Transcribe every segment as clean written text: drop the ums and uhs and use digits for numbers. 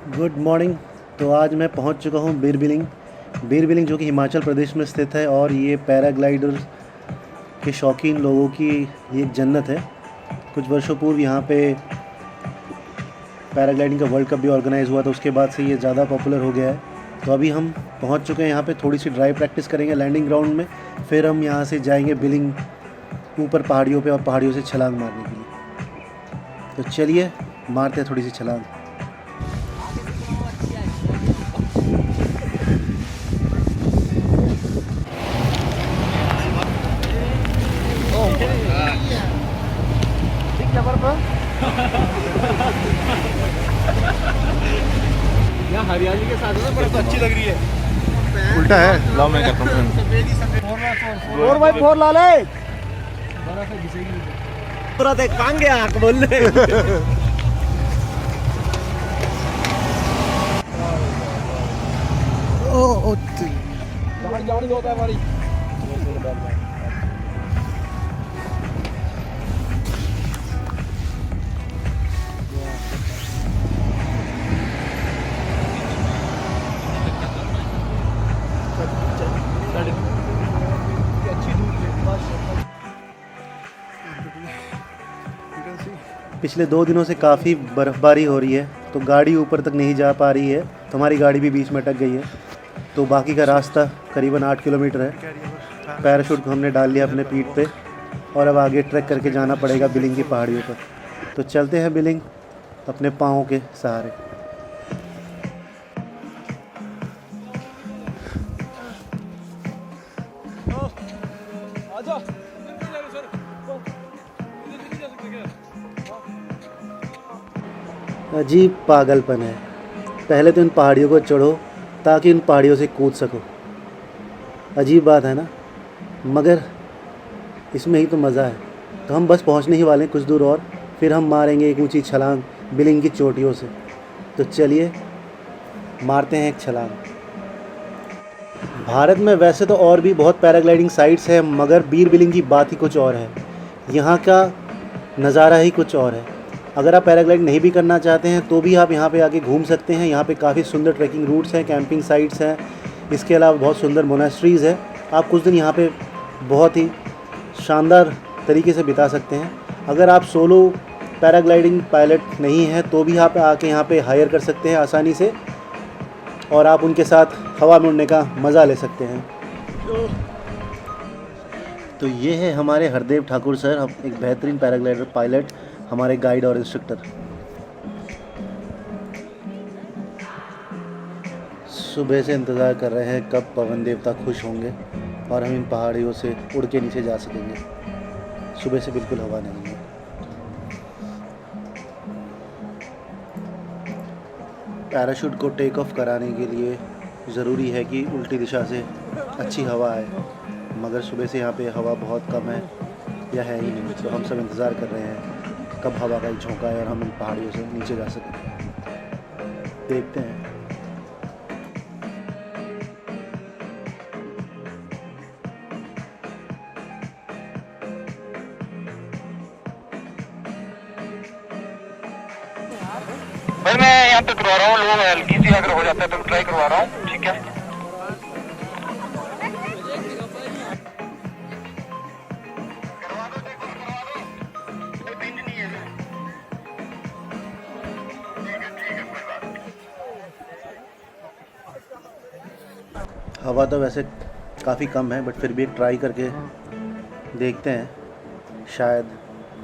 Good morning. तो आज मैं पहुंच चुका हूं बीर बिलिंग। बीर बिलिंग जो कि हिमाचल प्रदेश में स्थित है और ये पैराग्लाइडर के शौकीन लोगों की ये एक जन्नत है। कुछ वर्षों पूर्व यहाँ पे पैराग्लाइडिंग का वर्ल्ड कप भी ऑर्गेनाइज़ हुआ था, उसके बाद से ये ज़्यादा पॉपुलर हो गया है। तो अभी हम पहुंच चुके हैं यहाँ पे, थोड़ी सी ड्राई प्रैक्टिस करेंगे लैंडिंग ग्राउंड में, फिर हम यहाँ से जाएंगे बिलिंग ऊपर पहाड़ियों पे और पहाड़ियों से छलांग मारने के लिए। तो चलिए मारते हैं थोड़ी सी छलांग। यहाँ हरियाली के साथ ना बड़ा तो अच्छी लग रही है। उल्टा है, लाओ मैं करता हूँ। 4x4 ला ले। पूरा देख कांग गया आंख बोल ले। ओ जानी होता है हमारी। पिछले 2 दिनों से काफ़ी बर्फ़बारी हो रही है, तो गाड़ी ऊपर तक नहीं जा पा रही है, तो हमारी गाड़ी भी बीच में अटक गई है। तो बाकी का रास्ता करीबन 8 किलोमीटर है। पैराशूट को हमने डाल लिया अपने पीठ पे और अब आगे ट्रैक करके जाना पड़ेगा बिलिंग की पहाड़ियों पर। तो चलते हैं बिलिंग अपने पाँव के सहारे। अजीब पागलपन है, पहले तो इन पहाड़ियों को चढ़ो ताकि इन पहाड़ियों से कूद सको। अजीब बात है ना, मगर इसमें ही तो मज़ा है। तो हम बस पहुंचने ही वाले हैं कुछ दूर और, फिर हम मारेंगे एक ऊंची छलांग बिलिंग की चोटियों से। तो चलिए मारते हैं एक छलांग। भारत में वैसे तो और भी बहुत पैराग्लाइडिंग साइट्स हैं, मगर बीर बिलिंग की बात ही कुछ और है। यहाँ का नज़ारा ही कुछ और है। अगर आप पैराग्लाइड नहीं भी करना चाहते हैं तो भी आप यहाँ पे आके घूम सकते हैं। यहाँ पे काफ़ी सुंदर ट्रैकिंग रूट्स हैं, कैंपिंग साइट्स हैं, इसके अलावा बहुत सुंदर मोनेस्ट्रीज़ है। आप कुछ दिन यहाँ पे बहुत ही शानदार तरीके से बिता सकते हैं। अगर आप सोलो पैराग्लाइडिंग पायलट नहीं हैं तो भी आप आके यहाँ पे हायर कर सकते हैं आसानी से, और आप उनके साथ हवा में उड़ने का मज़ा ले सकते हैं। तो ये है हमारे हरदेव ठाकुर सर, हम एक बेहतरीन पैराग्लाइडर पायलट, हमारे गाइड और इंस्ट्रक्टर। सुबह से इंतज़ार कर रहे हैं कब पवन देवता खुश होंगे और हम इन पहाड़ियों से उड़ के नीचे जा सकेंगे। सुबह से बिल्कुल हवा नहीं है। पैराशूट को टेक ऑफ कराने के लिए ज़रूरी है कि उल्टी दिशा से अच्छी हवा आए, मगर सुबह से यहाँ पे हवा बहुत कम है या है ही नहीं। तो हम सब इंतज़ार कर रहे हैं कब हवा का एक झोंका आए और हम इन पहाड़ियों से नीचे जा सकें। देखते हैं। भाई मैं यहाँ पे करवा रहा हूँ, लो हल्की सी अगर हो जाता है तो ट्राई करवा रहा हूँ, ठीक है। हवा तो वैसे काफ़ी कम है, बट फिर भी एक ट्राई करके देखते हैं, शायद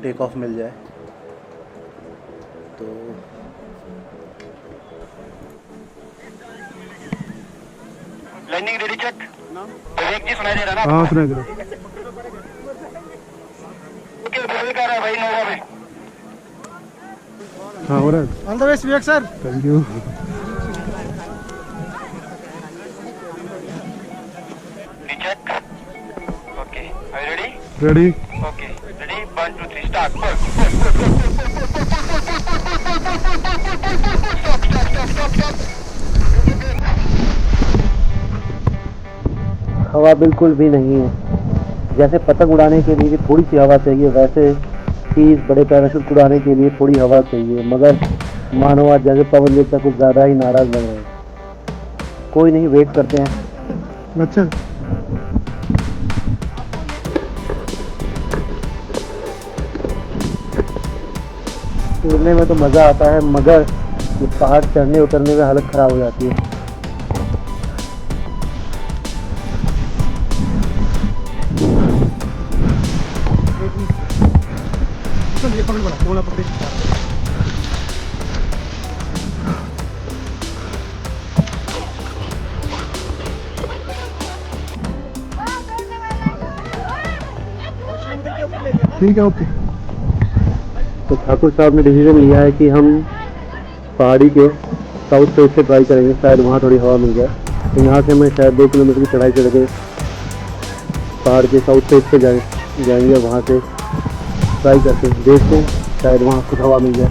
टेक ऑफ मिल जाए। तो लैंडिंग रेडी चेक। विवेक जी सुनाई दे रहा है ना? हाँ सुना करो। ओके विवेक आ रहा है भाई नोवा में। हाँ हो रहा है। All the best Vivek sir. Thank you. Check. Okay are you ready? Ready. Okay ready 1 2 3 start. हवा बिल्कुल भी नहीं है। जैसे पतंग उड़ाने के लिए भी थोड़ी सी हवा चाहिए, वैसे ही बड़े पैराशूट उड़ाने के लिए थोड़ी हवा चाहिए, मगर मानो आज जैसे पवन देवता कुछ ज़्यादा ही नाराज़ लग रहे हैं। कोई नहीं, वेट करते हैं। अच्छा उड़ने में तो मज़ा आता है, मगर ये पहाड़ चढ़ने उतरने में हालत ख़राब हो जाती है। ये पकड़ बड़ा बोला पकड़े। ठीक है, ओके। तो ठाकुर साहब ने डिसीजन लिया है कि हम पहाड़ी के साउथ फेस से ट्राई करेंगे, शायद वहाँ थोड़ी हवा मिल जाए। तो यहाँ से हमें शायद 2 किलोमीटर की चढ़ाई चढ़ के पहाड़ के साउथ फेस पे जाएंगे। वहाँ से ट्राई करते हैं, देखते हैं शायद वहाँ कुछ हवा मिल जाए।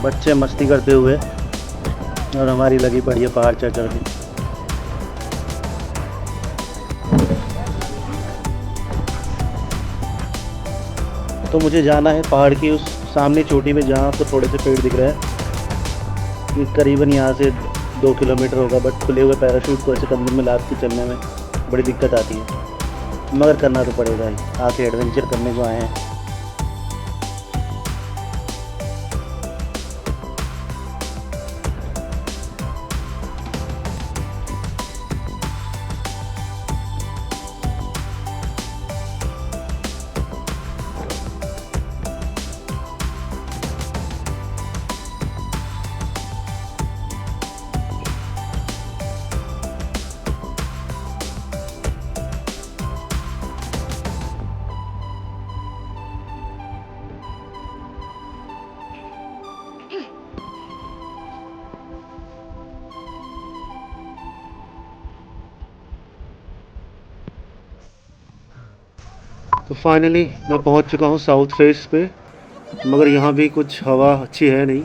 बच्चे मस्ती करते हुए और हमारी लगी पड़ी है पहाड़ चढ़ के। तो मुझे जाना है पहाड़ की उस सामने चोटी पे जहाँ आपको थोड़े से पेड़ दिख रहे हैं। ये करीबन यहाँ से 2 किलोमीटर होगा, बट खुले हुए पैराशूट को ऐसे कंधे में लाद के चलने में बड़ी दिक्कत आती है, मगर करना तो पड़ेगा ही। आके एडवेंचर करने को आए हैं। तो फाइनली मैं पहुंच चुका हूं साउथ फेस पे, मगर यहाँ भी कुछ हवा अच्छी है नहीं,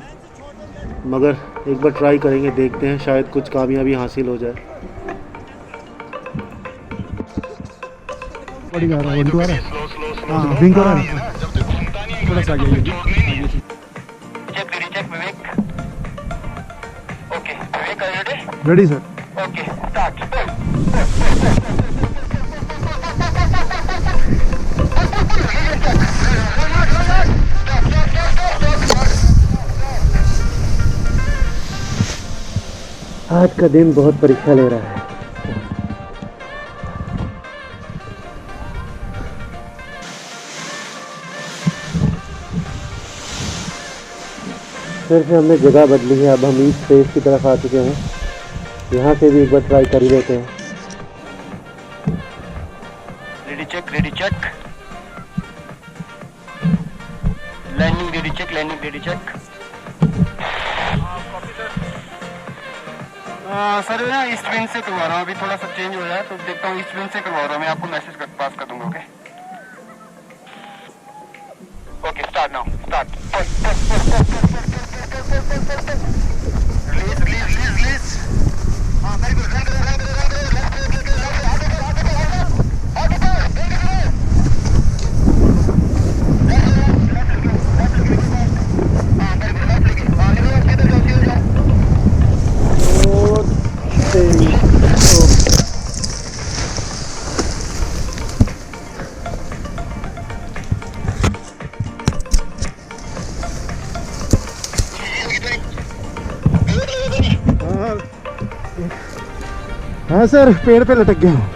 मगर एक बार ट्राई करेंगे, देखते हैं शायद कुछ कामयाबी हासिल हो जाए। बड़ी आ रहा है, हाँ विंग हो रहा है, थोड़ा सा आगे check Vivek. Okay Vivek, are you ready? Ready sir. Okay start. आज का दिन बहुत परीक्षा ले रहा है। फिर से हमने जगह बदली है, अब हम ईस्ट फेस की तरफ आ चुके हैं। यहाँ से भी एक बार ट्राई कर ही लेते हैं। Ready check, ready check. Landing ready check, landing ready check. Sir ना ईस्ट विंड से करवा रहा हूँ, अभी थोड़ा सा चेंज हो जाए तो देखता हूँ। ईस्ट विंड से करवा रहा हूँ, मैं आपको मैसेज पास कर दूंगा। Okay okay start now, start. Release release release release. हाँ वेरी गुड, रन करो रन करो रन करो, लेफ्ट हाँ सर, पेड़ पे लटक गया हूँ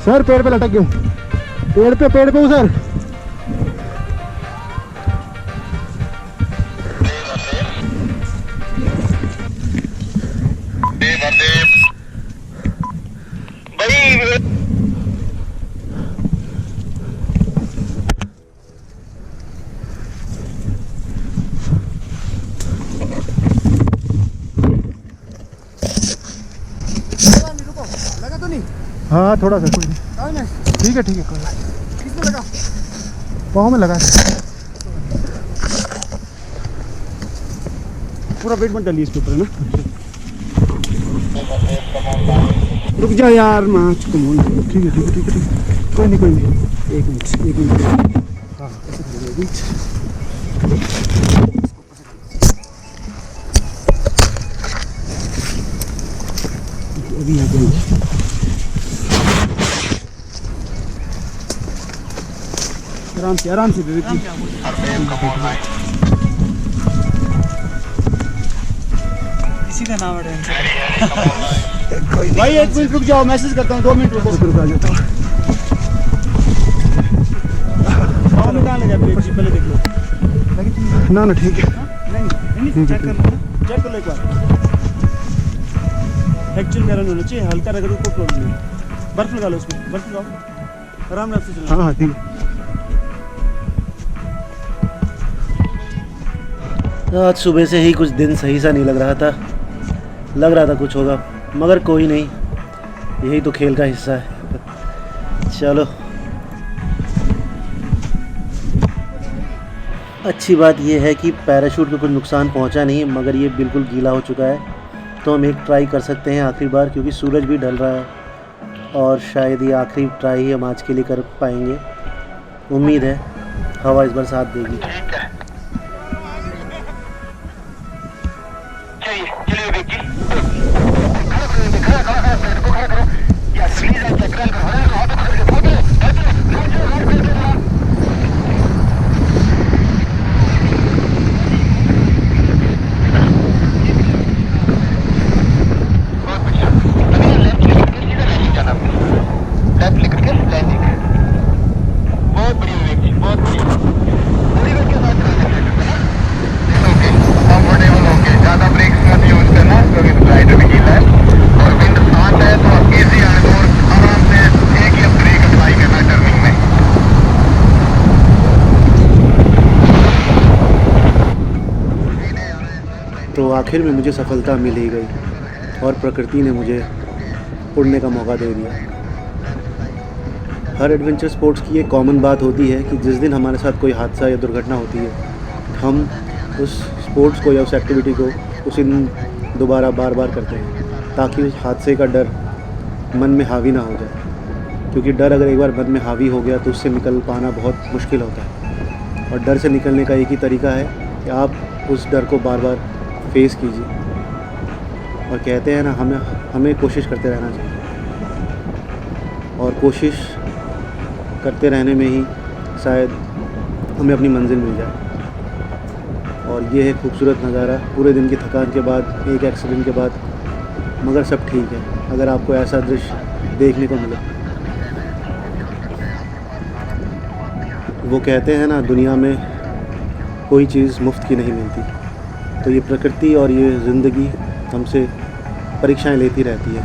सर, पेड़ पे लटक गया हूँ, पेड़ पे हूँ सर। लगा तो नहीं? हाँ थोड़ा सा, कोई नहीं, ठीक है कोई नहीं। किसमें लगा? पाँव में लगा। पूरा वेट मत डालिए इसके ऊपर, है ना। रुक जा यार माँ, कमोन। ठीक है ठीक है ठीक है ठीक है, कोई नहीं कोई नहीं, एक मिनट। हाँ ऐसे कर लो बीच। अभी यहाँ पे आराम से विवेक जी। इसी का नाम है टेंशन। भाई 1 मिनट रुक जाओ, मैसेज करता हूँ, 2 मिनट रुको। रुक आ जाता हूँ। कहाँ लगा ब्रेक जी, पहले देख लो। ना ना ठीक है, नहीं चेक कर लो, चेक कर लो एक बार। एक्चुअल मेरा नहीं होना चाहिए, हल्का रगड़ को प्रॉब्लम नहीं। बर्फ लगा लो उसमें, बर्फ लगाओ, आराम से चलो। हाँ हाँ ठीक है। आज सुबह से ही कुछ दिन सही सा नहीं लग रहा था कुछ होगा, मगर कोई नहीं, यही तो खेल का हिस्सा है। चलो, अच्छी बात यह है कि पैराशूट को कुछ नुकसान पहुंचा नहीं, मगर ये बिल्कुल गीला हो चुका है। तो हम एक ट्राई कर सकते हैं आखिरी बार, क्योंकि सूरज भी ढल रहा है और शायद ये आखिरी ट्राई ही हम आज के लिए कर पाएंगे। उम्मीद है हवा इस बार साथ देगी। ठीक है, चलिए विवेक जी, खड़ा करो। यस प्लीज आप चेक करो। तो आखिर में मुझे सफलता मिल ही गई और प्रकृति ने मुझे उड़ने का मौका दे दिया। हर एडवेंचर स्पोर्ट्स की एक कॉमन बात होती है कि जिस दिन हमारे साथ कोई हादसा या दुर्घटना होती है, हम उस स्पोर्ट्स को या उस एक्टिविटी को उसी दिन दोबारा बार बार करते हैं, ताकि उस हादसे का डर मन में हावी ना हो जाए। क्योंकि डर अगर एक बार मन में हावी हो गया तो उससे निकल पाना बहुत मुश्किल होता है। और डर से निकलने का एक ही तरीका है कि आप उस डर को बार बार फेस कीजिए। और कहते हैं ना, हमें कोशिश करते रहना चाहिए, और कोशिश करते रहने में ही शायद हमें अपनी मंजिल मिल जाए। और ये है खूबसूरत नज़ारा पूरे दिन की थकान के बाद, एक एक्सीडेंट के बाद, मगर सब ठीक है अगर आपको ऐसा दृश्य देखने को मिले। वो कहते हैं ना, दुनिया में कोई चीज़ मुफ्त की नहीं मिलती। तो ये प्रकृति और ये ज़िंदगी हमसे परीक्षाएं लेती रहती है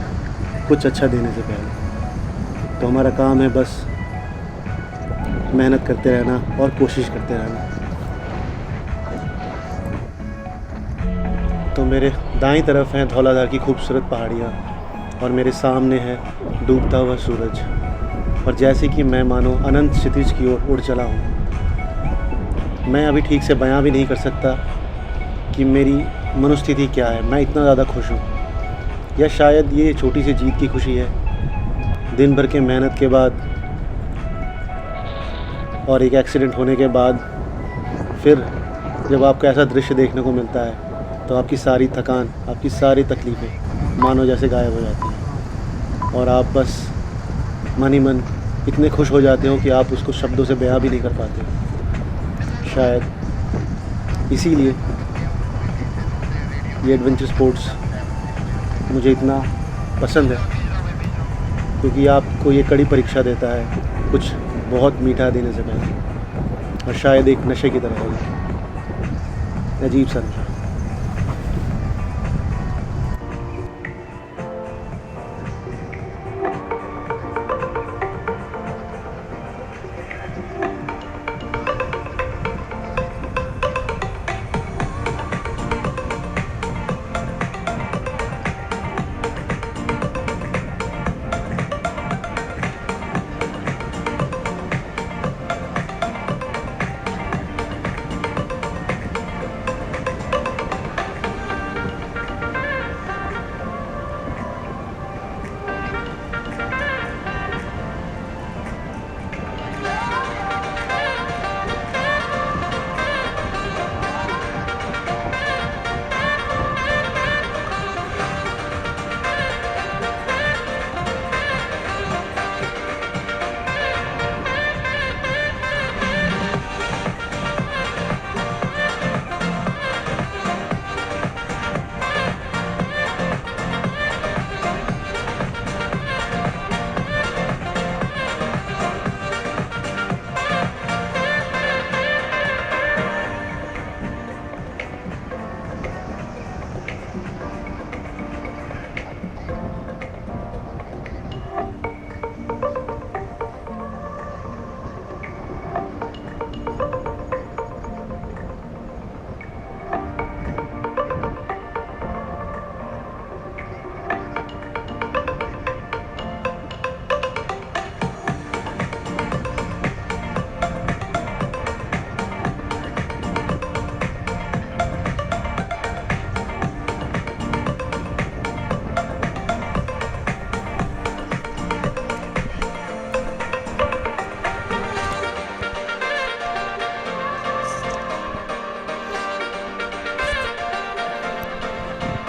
कुछ अच्छा देने से पहले। तो हमारा काम है बस मेहनत करते रहना और कोशिश करते रहना। तो मेरे दाईं तरफ हैं धौलाधार की खूबसूरत पहाड़ियाँ और मेरे सामने है डूबता हुआ सूरज। और जैसे कि मैं मानो अनंत क्षितिज की ओर उड़ चला हूँ। मैं अभी ठीक से बयां भी नहीं कर सकता कि मेरी मनोस्थिति क्या है। मैं इतना ज़्यादा खुश हूँ, या शायद ये छोटी सी जीत की खुशी है। दिन भर के मेहनत के बाद और एक एक्सीडेंट होने के बाद फिर जब आपको ऐसा दृश्य देखने को मिलता है तो आपकी सारी थकान, आपकी सारी तकलीफ़ें मानो जैसे गायब हो जाती हैं और आप बस मन ही मन इतने खुश हो जाते हो कि आप उसको शब्दों से बयां भी नहीं कर पाते। शायद इसीलिए ये एडवेंचर स्पोर्ट्स मुझे इतना पसंद है, क्योंकि आपको ये कड़ी परीक्षा देता है कुछ बहुत मीठा देने से पहले, और शायद एक नशे की तरह है, अजीब सा नशा।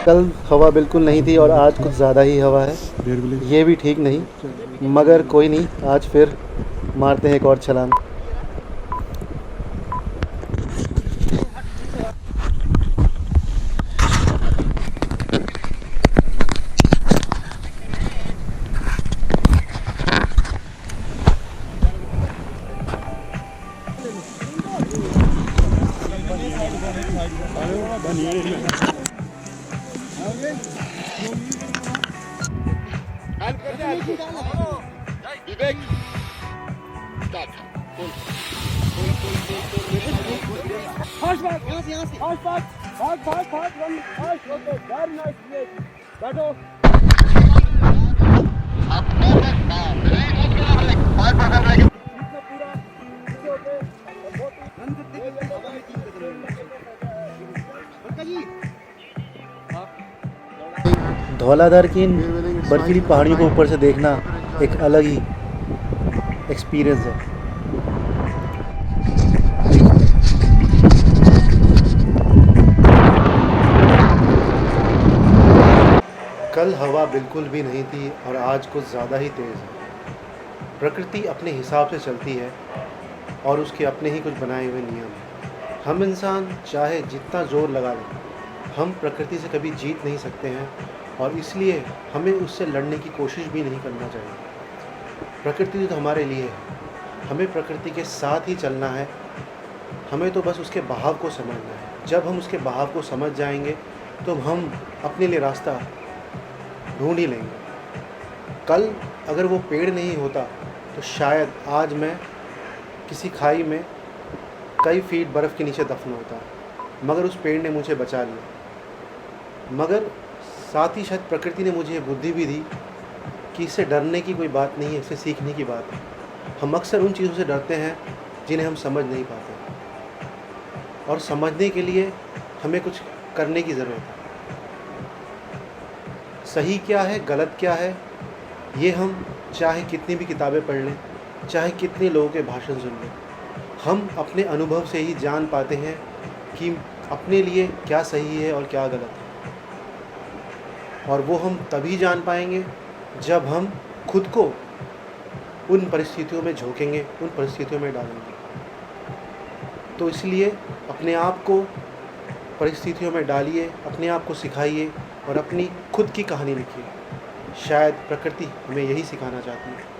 कल हवा बिल्कुल नहीं थी और आज कुछ ज़्यादा ही हवा है। ये भी ठीक नहीं, मगर कोई नहीं, आज फिर मारते हैं एक और छलांग। धौलाधार की इन बर्फीली पहाड़ियों को ऊपर से देखना एक अलग ही एक्सपीरियंस है। कल हवा बिल्कुल भी नहीं थी और आज कुछ ज़्यादा ही तेज़ है। प्रकृति अपने हिसाब से चलती है और उसके अपने ही कुछ बनाए हुए नियम हैं। हम इंसान चाहे जितना ज़ोर लगा लें, हम प्रकृति से कभी जीत नहीं सकते हैं और इसलिए हमें उससे लड़ने की कोशिश भी नहीं करना चाहिए। प्रकृति तो हमारे लिए है, हमें प्रकृति के साथ ही चलना है। हमें तो बस उसके बहाव को समझना है। जब हम उसके बहाव को समझ जाएंगे तो हम अपने लिए रास्ता ढूंढ ही लेंगे। कल अगर वो पेड़ नहीं होता तो शायद आज मैं किसी खाई में कई फीट बर्फ़ के नीचे दफन होता, मगर उस पेड़ ने मुझे बचा लिया। मगर साथ ही शायद प्रकृति ने मुझे बुद्धि भी दी कि इससे डरने की कोई बात नहीं है, इससे सीखने की बात है। हम अक्सर उन चीज़ों से डरते हैं जिन्हें हम समझ नहीं पाते, और समझने के लिए हमें कुछ करने की ज़रूरत है। सही क्या है, गलत क्या है, ये हम चाहे कितनी भी किताबें पढ़ लें, चाहे कितने लोगों के भाषण सुन लें, हम अपने अनुभव से ही जान पाते हैं कि अपने लिए क्या सही है और क्या गलत है। और वो हम तभी जान पाएंगे जब हम खुद को उन परिस्थितियों में झोंकेंगे, उन परिस्थितियों में डालेंगे। तो इसलिए अपने आप को परिस्थितियों में डालिए, अपने आप को सिखाइए और अपनी खुद की कहानी लिखिए। शायद प्रकृति हमें यही सिखाना चाहती है।